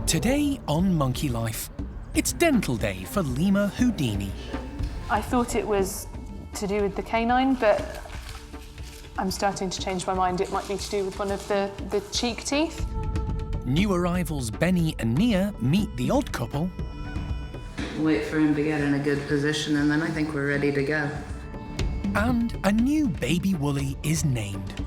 Today on Monkey Life, it's dental day for lemur Houdini. I thought it was to do with the canine, but I'm starting to change my mind. It might be to do with one of the cheek teeth. New arrivals Benny and Nia meet the odd couple. Wait for him to get in a good position and then I think we're ready to go. And a new baby woolly is named.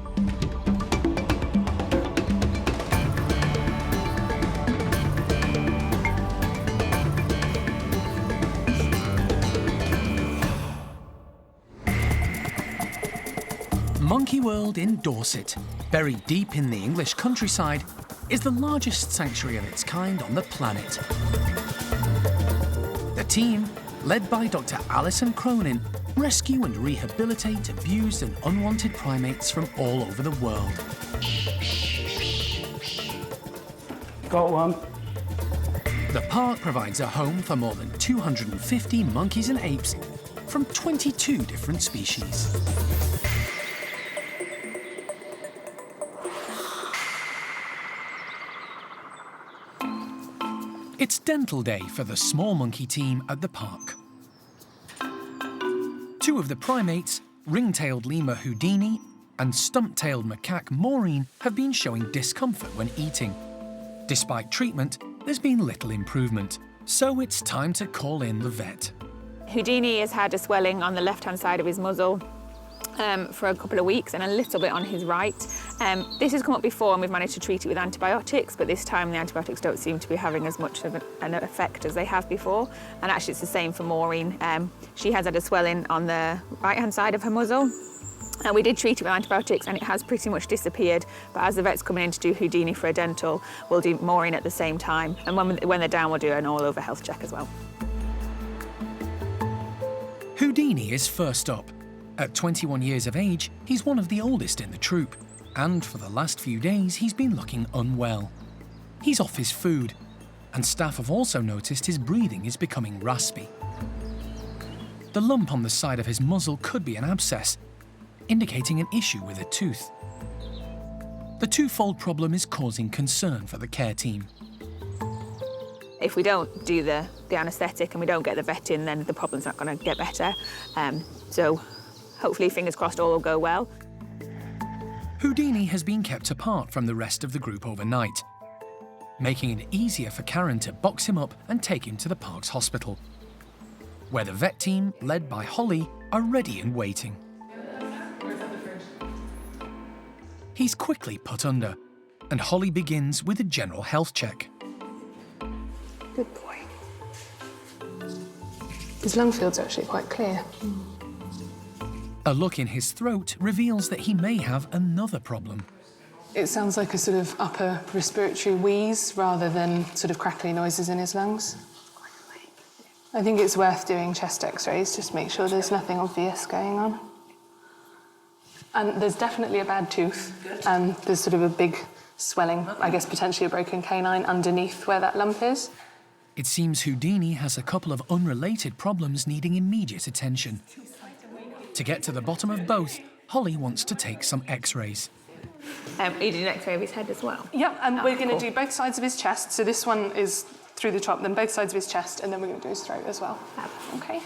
Monkey World in Dorset, buried deep in the English countryside, is the largest sanctuary of its kind on the planet. The team, led by Dr. Alison Cronin, rescue and rehabilitate abused and unwanted primates from all over the world. Got one. The park provides a home for more than 250 monkeys and apes from 22 different species. It's dental day for the small monkey team at the park. Two of the primates, ring-tailed lemur Houdini and stump-tailed macaque Maureen, have been showing discomfort when eating. Despite treatment, there's been little improvement, so it's time to call in the vet. Houdini has had a swelling on the left-hand side of his muzzle for a couple of weeks and a little bit on his right. This has come up before and we've managed to treat it with antibiotics, but this time the antibiotics don't seem to be having as much of an effect as they have before. And actually it's the same for Maureen. She has had a swelling on the right-hand side of her muzzle. And we did treat it with antibiotics and it has pretty much disappeared. But as the vet's coming in to do Houdini for a dental, we'll do Maureen at the same time. And when they're down, we'll do an all-over health check as well. Houdini is first up. At 21 years of age, he's one of the oldest in the troupe, and for the last few days he's been looking unwell. He's off his food, and staff have also noticed his breathing is becoming raspy. The lump on the side of his muzzle could be an abscess, indicating an issue with a tooth. The twofold problem is causing concern for the care team. If we don't do the anaesthetic and we don't get the vet in, then the problem's not going to get better. So hopefully, fingers crossed, all will go well. Houdini has been kept apart from the rest of the group overnight, making it easier for Karen to box him up and take him to the park's hospital, where the vet team, led by Holly, are ready and waiting. He's quickly put under, and Holly begins with a general health check. Good boy. His lung field's actually quite clear. A look in his throat reveals that he may have another problem. It sounds like a sort of upper respiratory wheeze rather than sort of crackly noises in his lungs. I think it's worth doing chest x-rays, just make sure there's nothing obvious going on. And there's definitely a bad tooth, and there's sort of a big swelling, I guess potentially a broken canine underneath where that lump is. It seems Houdini has a couple of unrelated problems needing immediate attention. To get to the bottom of both, Holly wants to take some x-rays. You did an x-ray of his head as well? Yep, and we're going to do both sides of his chest. So this one is through the top, then both sides of his chest, and then we're going to do his throat as well. Okay.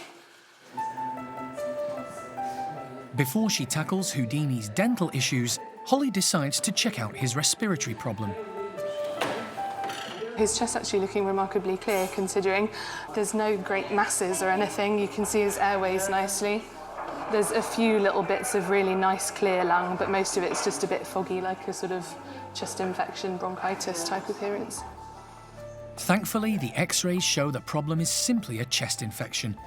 Before she tackles Houdini's dental issues, Holly decides to check out his respiratory problem. His chest's actually looking remarkably clear, considering there's no great masses or anything. You can see his airways nicely. There's a few little bits of really nice clear lung, but most of it's just a bit foggy, like a sort of chest infection, bronchitis type appearance. Thankfully, the x-rays show the problem is simply a chest infection,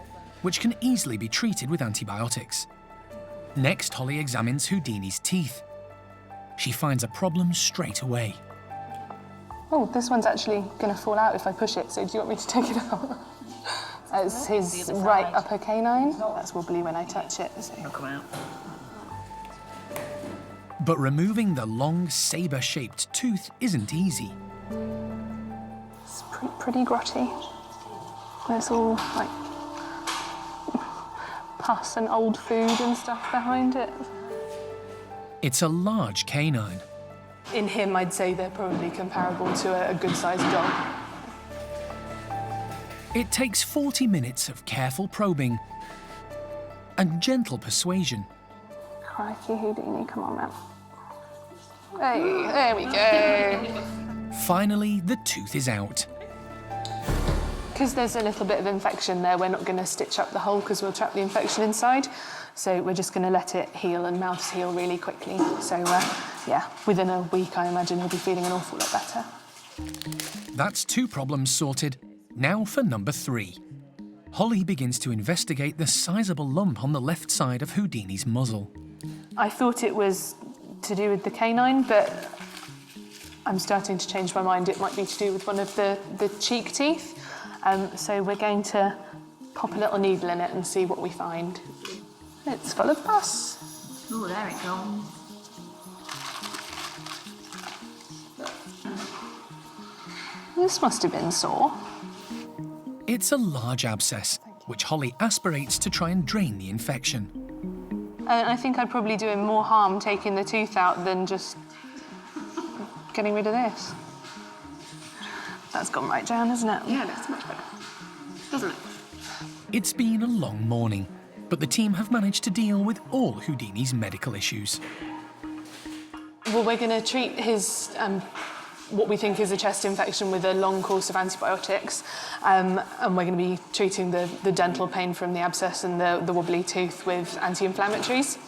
which can easily be treated with antibiotics. Next, Holly examines Houdini's teeth. She finds a problem straight away. Oh, this one's actually going to fall out if I push it, so do you want me to take it out? It's his right upper canine. That's wobbly when I touch it. So. It'll come out. But removing the long, saber-shaped tooth isn't easy. It's pretty grotty. There's all, like, pus and old food and stuff behind it. It's a large canine. In him, I'd say they're probably comparable to a good-sized dog. It takes 40 minutes of careful probing and gentle persuasion. Crikey, Houdini, come on, man. Hey, there we go. Finally, the tooth is out. Because there's a little bit of infection there, we're not going to stitch up the hole because we'll trap the infection inside. So we're just going to let it heal, and mouths heal really quickly. So yeah, within a week, I imagine he'll be feeling an awful lot better. That's 2 problems sorted. Now for number 3. Holly begins to investigate the sizable lump on the left side of Houdini's muzzle. I thought it was to do with the canine, but I'm starting to change my mind. It might be to do with one of the cheek teeth. So we're going to pop a little needle in it and see what we find. It's full of pus. Oh, there it goes. This must have been sore. It's a large abscess, which Holly aspirates to try and drain the infection. And I think I'd probably do him more harm taking the tooth out than just getting rid of this. That's gone right down, isn't it? Yeah, that's much better, doesn't it? It's been a long morning, but the team have managed to deal with all Houdini's medical issues. Well, we're going to treat his what we think is a chest infection with a long course of antibiotics, and we're going to be treating the dental pain from the abscess and the wobbly tooth with anti-inflammatories,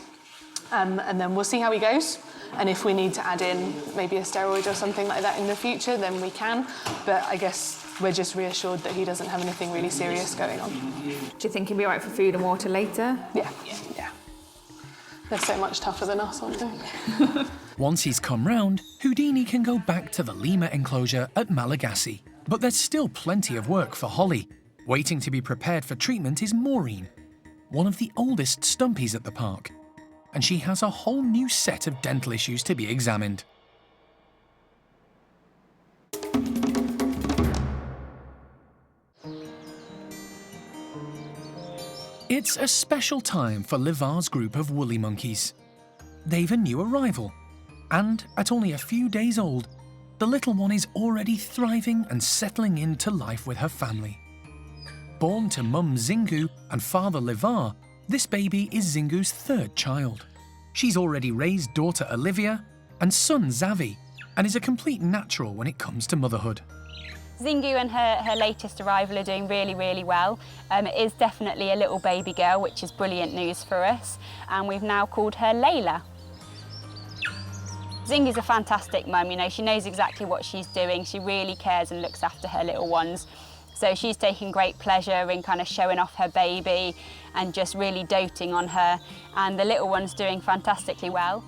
and then we'll see how he goes. And if we need to add in maybe a steroid or something like that in the future, then we can. But I guess we're just reassured that he doesn't have anything really serious going on. Do you think he'll be all right for food and water later? Yeah. They're so much tougher than us, aren't they? Once he's come round, Houdini can go back to the lemur enclosure at Malagasy. But there's still plenty of work for Holly. Waiting to be prepared for treatment is Maureen, one of the oldest stumpies at the park. And she has a whole new set of dental issues to be examined. It's a special time for Livar's group of woolly monkeys. They've a new arrival, and at only a few days old, the little one is already thriving and settling into life with her family. Born to mum Xingu and father Livar, this baby is Xingu's 3rd child. She's already raised daughter Olivia and son Xavi, and is a complete natural when it comes to motherhood. Xingu and her latest arrival are doing really, really well. It is definitely a little baby girl, which is brilliant news for us, and we've now called her Layla. Xingu's a fantastic mum, you know, she knows exactly what she's doing. She really cares and looks after her little ones. So she's taking great pleasure in kind of showing off her baby and just really doting on her, and the little one's doing fantastically well.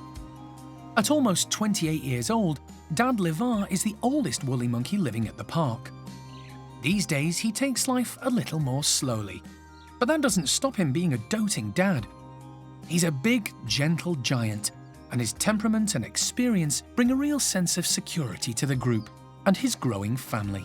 At almost 28 years old, Dad Livar is the oldest woolly monkey living at the park. These days, he takes life a little more slowly, but that doesn't stop him being a doting dad. He's a big, gentle giant, and his temperament and experience bring a real sense of security to the group and his growing family.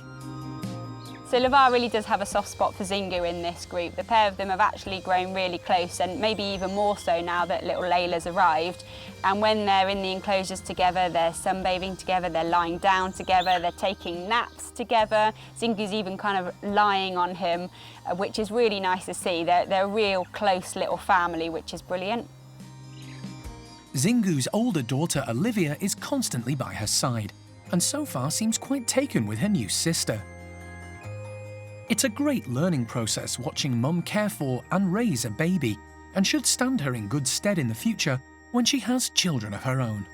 So Livar really does have a soft spot for Xingu in this group. The pair of them have actually grown really close, and maybe even more so now that little Layla's arrived. And when they're in the enclosures together, they're sunbathing together, they're lying down together, they're taking naps together. Xingu's even kind of lying on him, which is really nice to see. They're a real close little family, which is brilliant. Xingu's older daughter Olivia is constantly by her side, and so far seems quite taken with her new sister. It's a great learning process watching mum care for and raise a baby, and should stand her in good stead in the future when she has children of her own.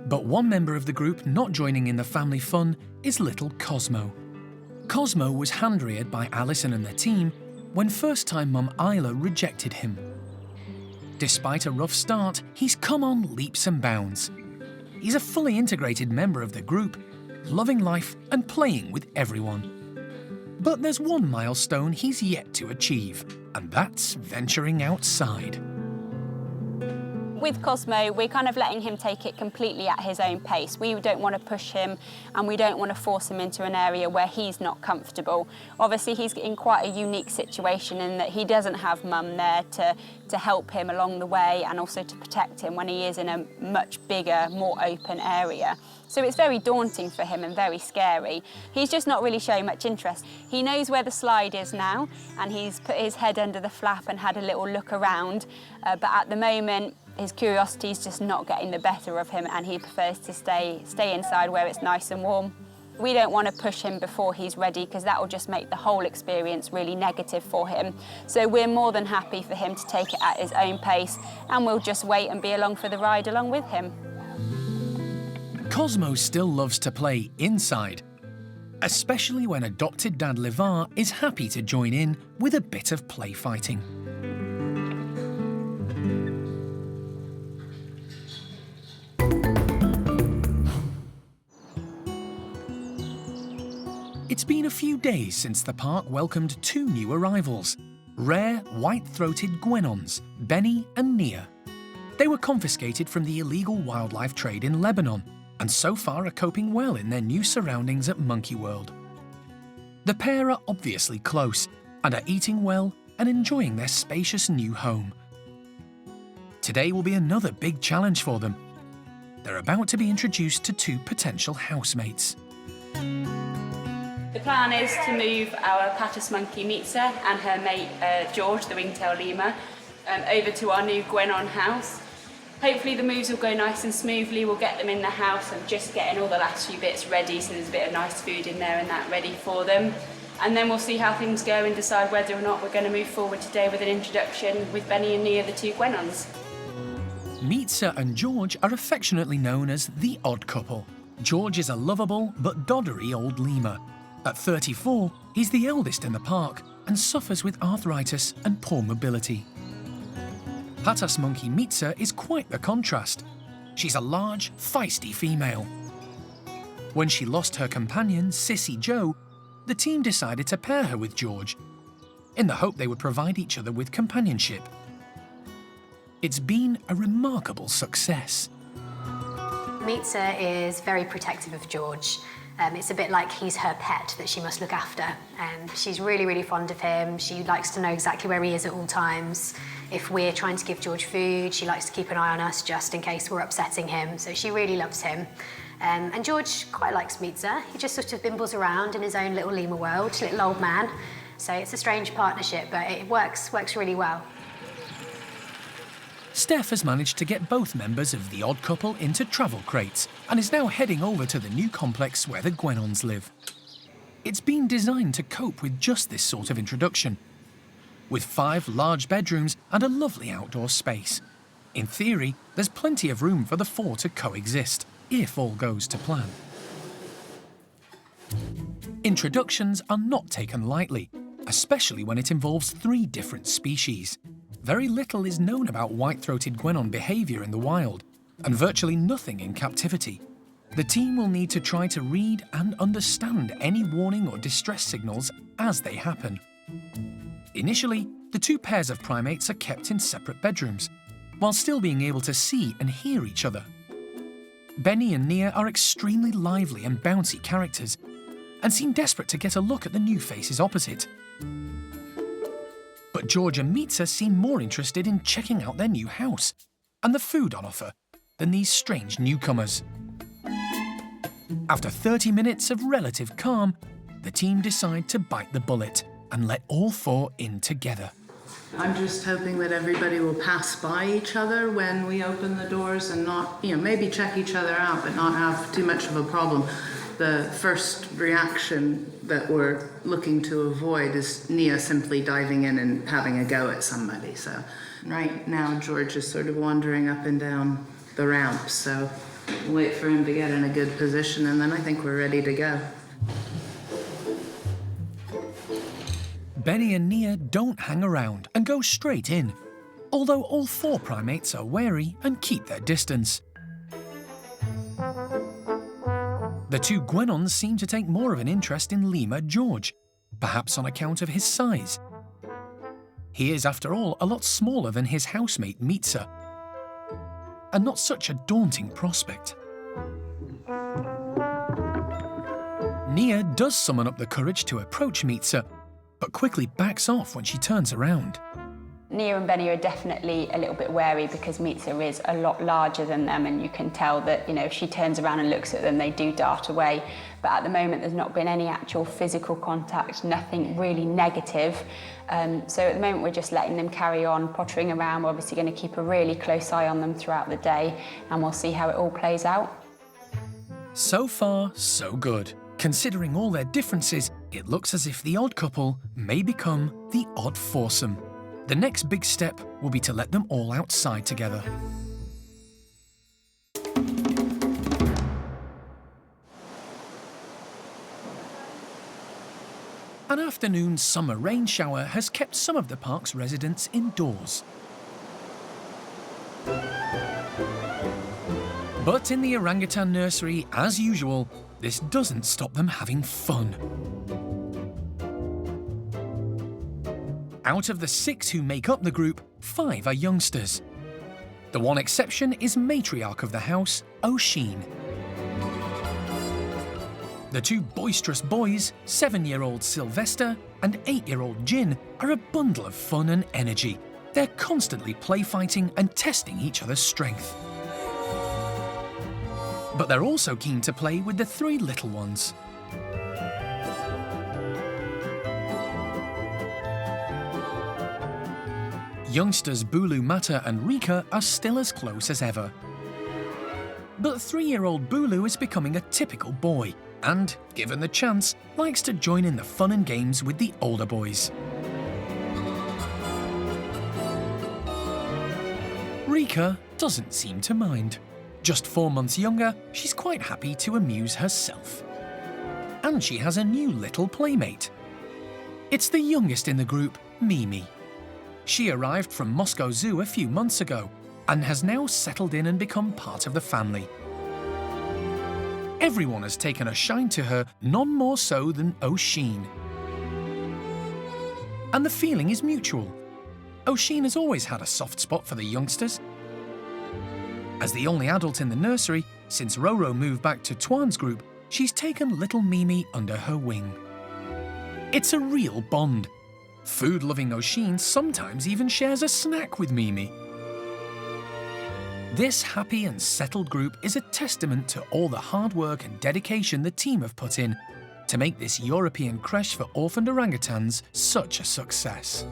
But one member of the group not joining in the family fun is little Cosmo. Cosmo was hand-reared by Alison and the team when first-time mum Isla rejected him. Despite a rough start, he's come on leaps and bounds. He's a fully integrated member of the group, loving life and playing with everyone. But there's one milestone he's yet to achieve, and that's venturing outside. With Cosmo, we're kind of letting him take it completely at his own pace. We don't want to push him and we don't want to force him into an area where he's not comfortable. Obviously, he's in quite a unique situation in that he doesn't have mum there to help him along the way and also to protect him when he is in a much bigger, more open area. So it's very daunting for him and very scary. He's just not really showing much interest. He knows where the slide is now and he's put his head under the flap and had a little look around, but at the moment, his curiosity is just not getting the better of him and he prefers to stay inside where it's nice and warm. We don't want to push him before he's ready because that will just make the whole experience really negative for him. So we're more than happy for him to take it at his own pace and we'll just wait and be along for the ride along with him. Cosmo still loves to play inside, especially when adopted dad Levar is happy to join in with a bit of play fighting. It's been a few days since the park welcomed two new arrivals, rare white-throated guenons, Benny and Nia. They were confiscated from the illegal wildlife trade in Lebanon and so far are coping well in their new surroundings at Monkey World. The pair are obviously close and are eating well and enjoying their spacious new home. Today will be another big challenge for them. They're about to be introduced to two potential housemates. The plan is to move our Patus monkey Mitsa and her mate George, the ringtail lemur, over to our new Gwenon house. Hopefully the moves will go nice and smoothly. We'll get them in the house and just getting all the last few bits ready so there's a bit of nice food in there and that ready for them. And then we'll see how things go and decide whether or not we're going to move forward today with an introduction with Benny and Nia, the two Gwenons. Mitsa and George are affectionately known as the odd couple. George is a lovable but doddery old lemur. At 34, he's the eldest in the park and suffers with arthritis and poor mobility. Patas monkey Mitsa is quite the contrast. She's a large, feisty female. When she lost her companion, Sissy Joe, the team decided to pair her with George, in the hope they would provide each other with companionship. It's been a remarkable success. Mitsa is very protective of George. It's a bit like he's her pet that she must look after. She's really, really fond of him. She likes to know exactly where he is at all times. If we're trying to give George food, she likes to keep an eye on us just in case we're upsetting him. So she really loves him. And George quite likes Mitsa. He just sort of bimbles around in his own little lemur world, little old man. So it's a strange partnership, but it works really well. Steph has managed to get both members of the odd couple into travel crates and is now heading over to the new complex where the Gwenons live. It's been designed to cope with just this sort of introduction, with 5 large bedrooms and a lovely outdoor space. In theory, there's plenty of room for the 4 to coexist, if all goes to plan. Introductions are not taken lightly, especially when it involves 3 different species. Very little is known about white-throated Gwenon behaviour in the wild, and virtually nothing in captivity. The team will need to try to read and understand any warning or distress signals as they happen. Initially, the 2 pairs of primates are kept in separate bedrooms, while still being able to see and hear each other. Benny and Nia are extremely lively and bouncy characters, and seem desperate to get a look at the new faces opposite. But George and Mitsa seem more interested in checking out their new house and the food on offer than these strange newcomers. After 30 minutes of relative calm, the team decide to bite the bullet and let all 4 in together. I'm just hoping that everybody will pass by each other when we open the doors and not, maybe check each other out, but not have too much of a problem. The first reaction that we're looking to avoid is Nia simply diving in and having a go at somebody. So right now, George is sort of wandering up and down the ramp. So we'll wait for him to get in a good position, and then I think we're ready to go. Benny and Nia don't hang around and go straight in, although all 4 primates are wary and keep their distance. The 2 Gwenons seem to take more of an interest in lemur George, perhaps on account of his size. He is, after all, a lot smaller than his housemate Mitsa. and not such a daunting prospect. Nia does summon up the courage to approach Meetsa, but quickly backs off when she turns around. Nia and Benny are definitely a little bit wary because Meetsa is a lot larger than them, and you can tell that, you know, if she turns around and looks at them, they do dart away. But at the moment, there's not been any actual physical contact, nothing really negative. So at the moment, we're just letting them carry on pottering around. We're obviously going to keep a really close eye on them throughout the day, and we'll see how it all plays out. So far, so good. Considering all their differences, it looks as if the odd couple may become the odd foursome. The next big step will be to let them all outside together. An afternoon summer rain shower has kept some of the park's residents indoors. But in the orangutan nursery, as usual, this doesn't stop them having fun. Out of the 6 who make up the group, 5 are youngsters. The one exception is matriarch of the house, O'Sheen. The 2 boisterous boys, 7-year-old Sylvester and 8-year-old Jin, are a bundle of fun and energy. They're constantly play-fighting and testing each other's strength. But they're also keen to play with the 3 little ones. Youngsters Bulu Mata and Rika are still as close as ever. But 3-year-old Bulu is becoming a typical boy and, given the chance, likes to join in the fun and games with the older boys. Rika doesn't seem to mind. Just 4 months younger, she's quite happy to amuse herself. And she has a new little playmate. It's the youngest in the group, Mimi. She arrived from Moscow Zoo a few months ago and has now settled in and become part of the family. Everyone has taken a shine to her, none more so than O'Sheen. And the feeling is mutual. O'Sheen has always had a soft spot for the youngsters. As the only adult in the nursery, since Roro moved back to Tuan's group, she's taken little Mimi under her wing. It's a real bond. Food-loving O'Sheen sometimes even shares a snack with Mimi. This happy and settled group is a testament to all the hard work and dedication the team have put in to make this European creche for orphaned orangutans such a success.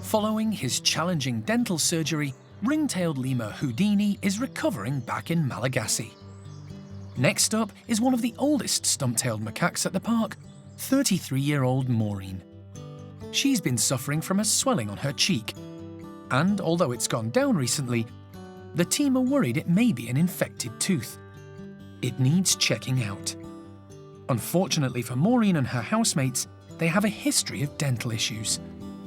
Following his challenging dental surgery, ring-tailed lemur Houdini is recovering back in Malagasy. Next up is one of the oldest stump-tailed macaques at the park, 33-year-old Maureen. She's been suffering from a swelling on her cheek, and although it's gone down recently, the team are worried it may be an infected tooth. It needs checking out. Unfortunately for Maureen and her housemates, they have a history of dental issues.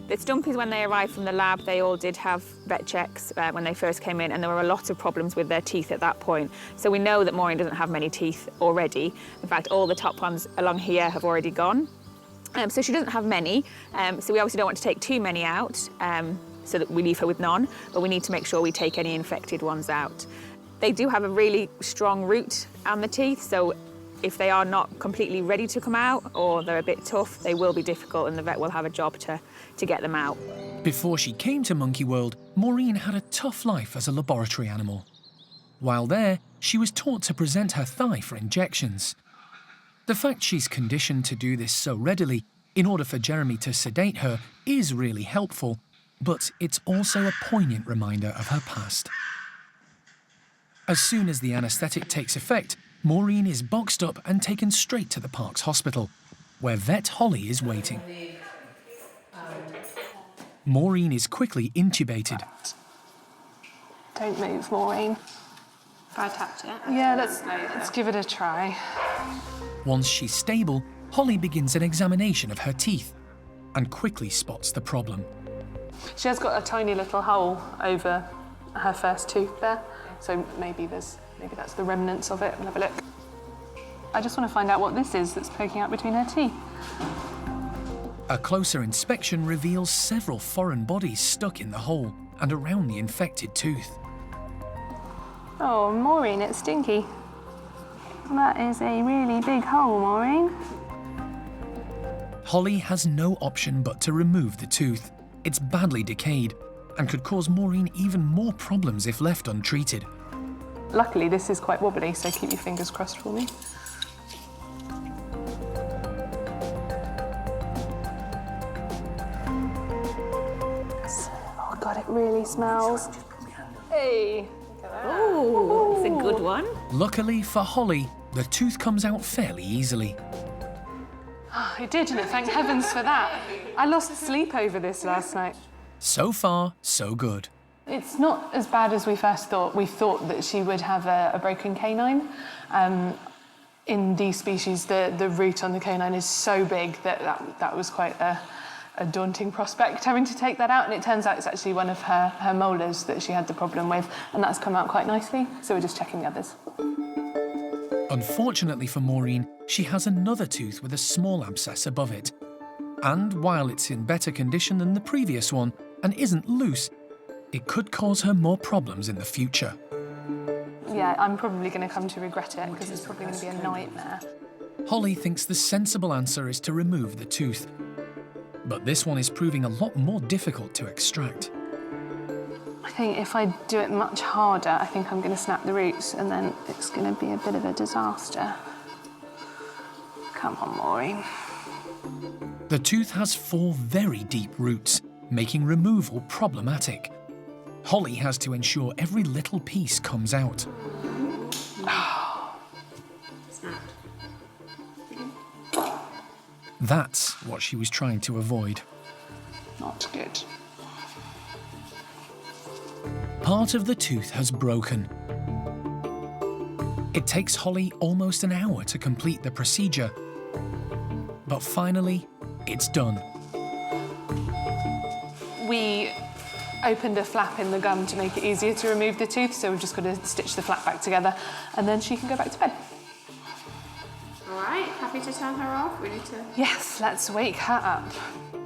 The Stumpies, when they arrived from the lab, they all did have vet checks when they first came in, and there were a lot of problems with their teeth at that point. So we know that Maureen doesn't have many teeth already. In fact, all the top ones along here have already gone. So she doesn't have many, so we obviously don't want to take too many out, so that we leave her with none, but we need to make sure we take any infected ones out. They do have a really strong root on the teeth, so if they are not completely ready to come out or they're a bit tough, they will be difficult and the vet will have a job to get them out. Before she came to Monkey World, Maureen had a tough life as a laboratory animal. While there, she was taught to present her thigh for injections. The fact she's conditioned to do this so readily in order for Jeremy to sedate her is really helpful, but it's also a poignant reminder of her past. As soon as the anaesthetic takes effect, Maureen is boxed up and taken straight to the park's hospital, where vet Holly is waiting. Maureen is quickly intubated. Don't move, Maureen. If I tapped it? Yeah, let's give it a try. Once she's stable, Holly begins an examination of her teeth and quickly spots the problem. She has got a tiny little hole over her first tooth there, so maybe that's the remnants of it. We'll have a look. I just want to find out what this is that's poking out between her teeth. A closer inspection reveals several foreign bodies stuck in the hole and around the infected tooth. Oh, Maureen, it's stinky. That is a really big hole, Maureen. Holly has no option but to remove the tooth. It's badly decayed and could cause Maureen even more problems if left untreated. Luckily, this is quite wobbly, so keep your fingers crossed for me. Oh God, it really smells. Hey. Oh, it's a good one. Luckily for Holly, the tooth comes out fairly easily. Oh, it did, and thank heavens for that. I lost sleep over this last night. So far, so good. It's not as bad as we first thought. We thought that she would have a broken canine. In these species, the root on the canine is so big that was quite a daunting prospect, having to take that out. And it turns out it's actually one of her molars that she had the problem with, and that's come out quite nicely. So we're just checking the others. Unfortunately for Maureen, she has another tooth with a small abscess above it. And while it's in better condition than the previous one and isn't loose, it could cause her more problems in the future. Yeah, I'm probably going to come to regret it because it's probably going to be a nightmare. Holly thinks the sensible answer is to remove the tooth. But this one is proving a lot more difficult to extract. I think if I do it much harder, I think I'm going to snap the roots and then it's going to be a bit of a disaster. Come on, Maureen. The tooth has 4 very deep roots, making removal problematic. Holly has to ensure every little piece comes out. That's what she was trying to avoid. Not good. Part of the tooth has broken. It takes Holly almost an hour to complete the procedure. But finally, it's done. We opened a flap in the gum to make it easier to remove the tooth, so we've just got to stitch the flap back together and then she can go back to bed. All right, happy to turn her off? We need to... Yes, let's wake her up.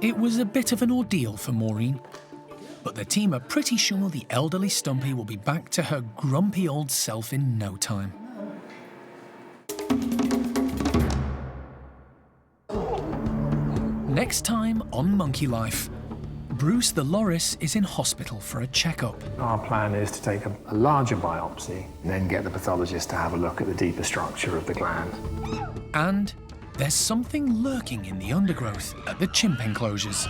It was a bit of an ordeal for Maureen, but the team are pretty sure the elderly Stumpy will be back to her grumpy old self in no time. Next time on Monkey Life, Bruce the Loris is in hospital for a checkup. Our plan is to take a larger biopsy and then get the pathologist to have a look at the deeper structure of the gland. And there's something lurking in the undergrowth at the chimp enclosures.